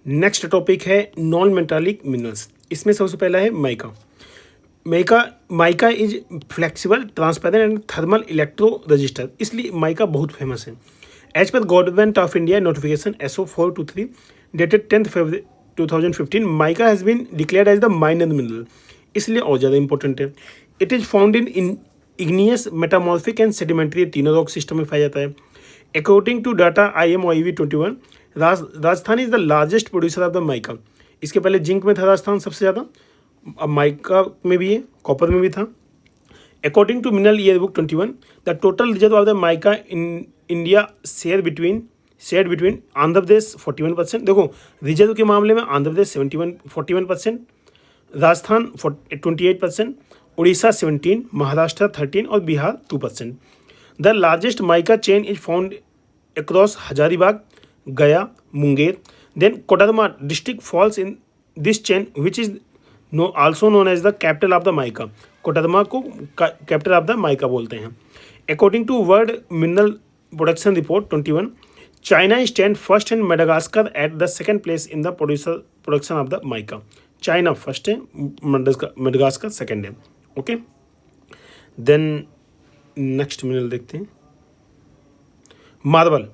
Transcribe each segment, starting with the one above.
Next topic है non metallic minerals. इसमें सबसे पहला है mica. Mica is flexible, transparent and thermal electro register, इसलिए माइका बहुत फेमस है। एज पर government of India notification SO 423 dated 10 February 2015, mica has been declared as the minor mineral, इसलिए और ज़्यादा इंपॉर्टेंट है। It is found in igneous, metamorphic and sedimentary, तीनों rock system में पाया जाता है। According to data IMOIV 21, Rajasthan is the largest producer of the mica. इसके पहले जिंक में था राजस्थान सबसे ज़्यादा, अब माइका में भी है, कॉपर में भी था। According to mineral year book 21, the total reserve of the mica in India share between Andhra Pradesh 41%। देखो रिजर्व के मामले में आंध्र प्रदेश 41%, राजस्थान 28%, उड़ीसा 17%, महाराष्ट्र 13% और Bihar 2%। The largest mica chain is found across Hazaribagh, Gaya, Munger. Then Koderma district falls in this chain which is also known as the capital of the mica. Koderma को capital of the mica बोलते हैं। According to world mineral production report 21, China stand first and Madagascar at the second place in the production of the mica. China first है, Madagascar second है। Okay, then next mineral देखते हैं, marble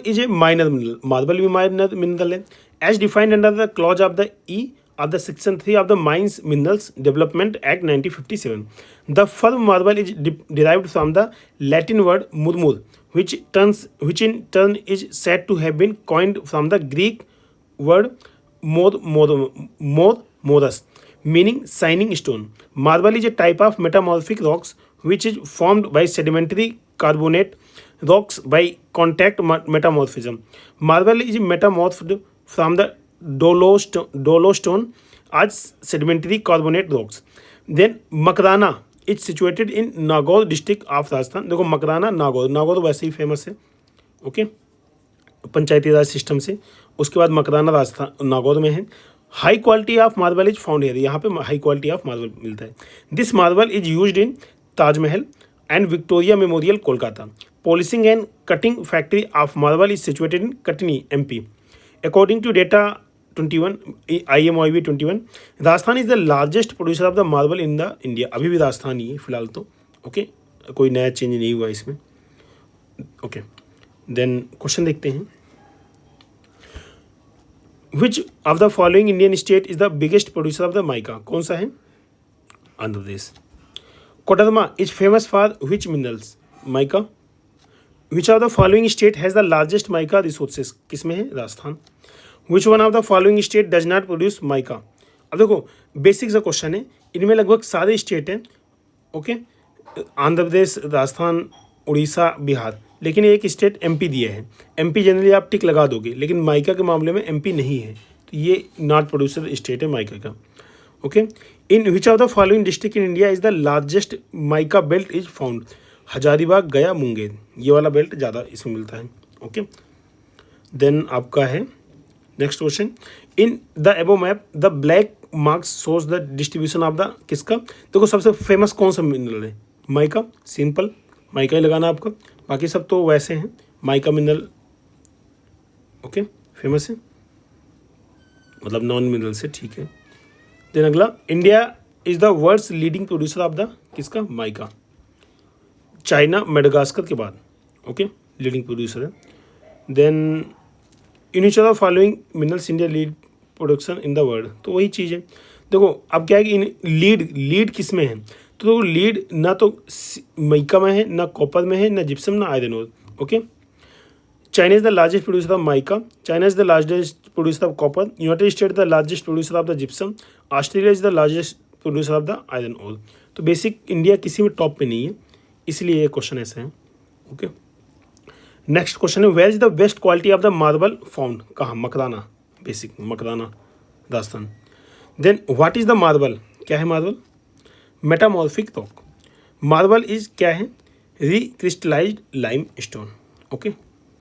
is a minor mineral. Marble भी minor mineral है। As defined under the clause of the E of the Section 3 of the Mines Minerals Development Act 1957. The firm marble is derived from the Latin word murmur, which in turn is said to have been coined from the Greek word morus, meaning shining stone. Marble is a type of metamorphic rocks which is formed by sedimentary carbonate rocks by contact metamorphism. Marble is metamorphed from the dolostone as sedimentary carbonate rocks. Then Makrana is situated in Nagaur district of Rajasthan. देखो मकराना नागौर वैसे ही famous है। Okay, पंचायती राज system से। उसके बाद मकराना राजस्थान नागौर में है। High quality of marble is found here, यहाँ पे हाई क्वालिटी ऑफ मार्बल मिलता है। This marble is used in Taj Mahal and Victoria memorial Kolkata. Polishing and cutting factory of marble is situated in Katni MP। According to data 21 IMOIV 21, Rajasthan is the largest producer of the marble in the India. अभी भी राजस्थान ही है फिलहाल तो। Okay, कोई नया change नहीं हुआ इसमें। ओके, देन क्वेश्चन देखते हैं, which of the following Indian state is the biggest producer of the mica. कौन सा है? Andhra Pradesh. Koderma is famous for which minerals? Mica. Which of the following state has the largest mica resources? किसमें है? Rajasthan. Which one of the following state does not produce mica? अब देखो basic सा question है, इनमें लगभग सारे स्टेट हैं। ओके, आंध्र प्रदेश, राजस्थान, उड़ीसा, बिहार, लेकिन एक स्टेट MP दिया है। MP जनरली आप टिक लगा दोगे, लेकिन माइका के मामले में MP नहीं है, तो ये नॉट प्रोड्यूसर स्टेट है माइका का। Okay, in which of the following district in India is the largest mica belt is found? Hazaribagh, Gaya, Munger, ये वाला बेल्ट ज़्यादा इसमें मिलता है। ओके, देन आपका है नेक्स्ट क्वेश्चन, इन द एबो map the black marks shows the distribution of the किसका? देखो सबसे फेमस कौन सा मिनरल है? माइका। सिंपल माइका ही लगाना आपका, बाकी सब तो वैसे हैं। माइका मिनरल ओके फेमस है, मतलब नॉन मिनरल से, ठीक है। देन अगला, India is the world's leading producer of the किसका? माइका। चाइना, मेडागास्कर के बाद। ओके, लीडिंग प्रोड्यूसर है। Then in which of the following minerals India lead production in the world, तो वही चीज़ है। देखो अब क्या है कि इन लीड किस में है? तो लीड ना तो माइका में है, ना कॉपर में है, ना जिप्सम, ना iron ore. Okay, China is the largest producer of mica, China is the largest producer of copper, United State the largest producer of the gypsum, Australia is the largest producer of the iron ore. तो basic India किसी में top पे नहीं है, इसलिए ये question ऐसे हैं। ओके, नेक्स्ट क्वेश्चन है, where is the best quality of the marble found? कहाँ? Makrana. Basic Makrana, Rajasthan. Then what is the marble? क्या है marble? Metamorphic rock. Marble is क्या है? Recrystallized limestone. ओके।